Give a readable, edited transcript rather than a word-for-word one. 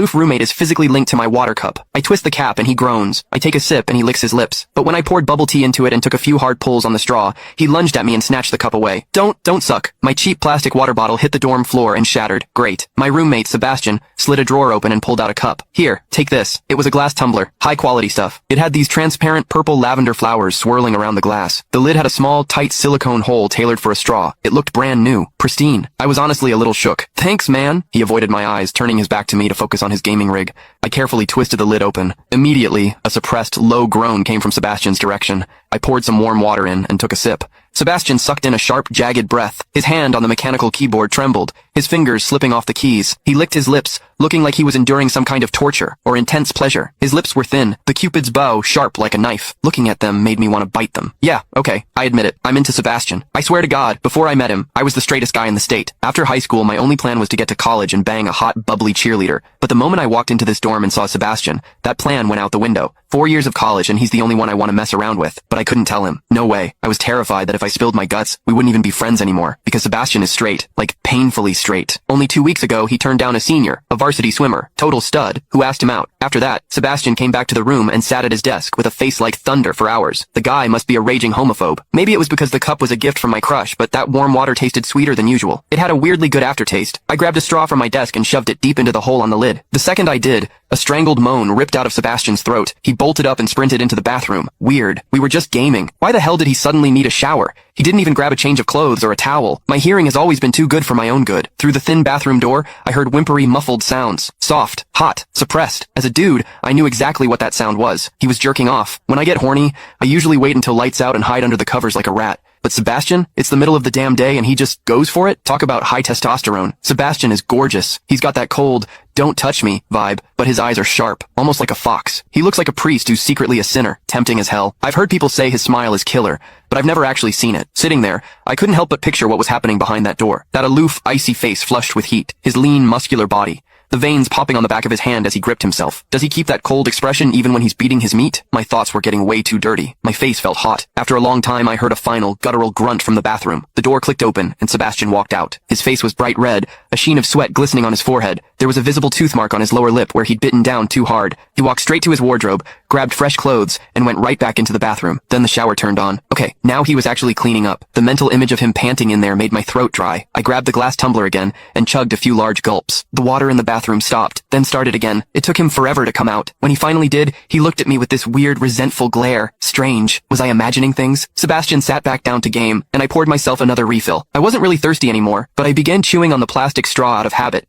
aloof roommate is physically linked to my water cup. I twist the cap and he groans. I take a sip and he licks his lips. But when I poured bubble tea into it and took a few hard pulls on the straw, he lunged at me and snatched the cup away. Don't suck. My cheap plastic water bottle hit the dorm floor and shattered. Great. My roommate, Sebastian, slid a drawer open and pulled out a cup. Here, take this. It was a glass tumbler. High quality stuff. It had these transparent purple lavender flowers swirling around the glass. The lid had a small, tight silicone hole tailored for a straw. It looked brand new. Pristine. I was honestly a little shook. Thanks, man. He avoided my eyes, turning his back to me to focus on his gaming rig. I carefully twisted the lid open. Immediately, a suppressed, low groan came from Sebastian's direction. I poured some warm water in and took a sip. Sebastian sucked in a sharp, jagged breath. His hand on the mechanical keyboard trembled, his fingers slipping off the keys. He licked his lips, looking like he was enduring some kind of torture or intense pleasure. His lips were thin, the Cupid's bow sharp like a knife. Looking at them made me want to bite them. Yeah, okay, I admit it. I'm into Sebastian. I swear to God, before I met him, I was the straightest guy in the state. After high school, my only plan was to get to college and bang a hot, bubbly cheerleader. But the moment I walked into this dorm and saw Sebastian, that plan went out the window. 4 years of college and he's the only one I want to mess around with. But I couldn't tell him. No way. I was terrified that if I spilled my guts, we wouldn't even be friends anymore. Because Sebastian is straight. Like, painfully straight. Only 2 weeks ago, he turned down a senior, a varsity swimmer, total stud, who asked him out. After that, Sebastian came back to the room and sat at his desk with a face like thunder for hours. The guy must be a raging homophobe. Maybe it was because the cup was a gift from my crush, but that warm water tasted sweeter than usual. It had a weirdly good aftertaste. I grabbed a straw from my desk and shoved it deep into the hole on the lid. The second I did, a strangled moan ripped out of Sebastian's throat. He bolted up and sprinted into the bathroom. Weird. We were just gaming. Why the hell did he suddenly need a shower? He didn't even grab a change of clothes or a towel. My hearing has always been too good for my own good. Through the thin bathroom door, I heard whimpery, muffled sounds. Soft, hot, suppressed. As a dude, I knew exactly what that sound was. He was jerking off. When I get horny, I usually wait until lights out and hide under the covers like a rat. But Sebastian, it's the middle of the damn day and he just goes for it? Talk about high testosterone. Sebastian is gorgeous. He's got that cold, don't touch me vibe, but his eyes are sharp, almost like a fox. He looks like a priest who's secretly a sinner, tempting as hell. I've heard people say his smile is killer, but I've never actually seen it. Sitting there, I couldn't help but picture what was happening behind that door. That aloof, icy face flushed with heat, his lean, muscular body. The veins popping on the back of his hand as he gripped himself. Does he keep that cold expression even when he's beating his meat? My thoughts were getting way too dirty. My face felt hot. After a long time, I heard a final, guttural grunt from the bathroom. The door clicked open, and Sebastian walked out. His face was bright red, a sheen of sweat glistening on his forehead. There was a visible tooth mark on his lower lip where he'd bitten down too hard. He walked straight to his wardrobe, grabbed fresh clothes, and went right back into the bathroom. Then the shower turned on. Okay, now he was actually cleaning up. The mental image of him panting in there made my throat dry. I grabbed the glass tumbler again, and chugged a few large gulps. The water in the bathroom stopped, then started again. It took him forever to come out. When he finally did, he looked at me with this weird, resentful glare. Strange. Was I imagining things? Sebastian sat back down to game, and I poured myself another refill. I wasn't really thirsty anymore, but I began chewing on the plastic straw out of habit.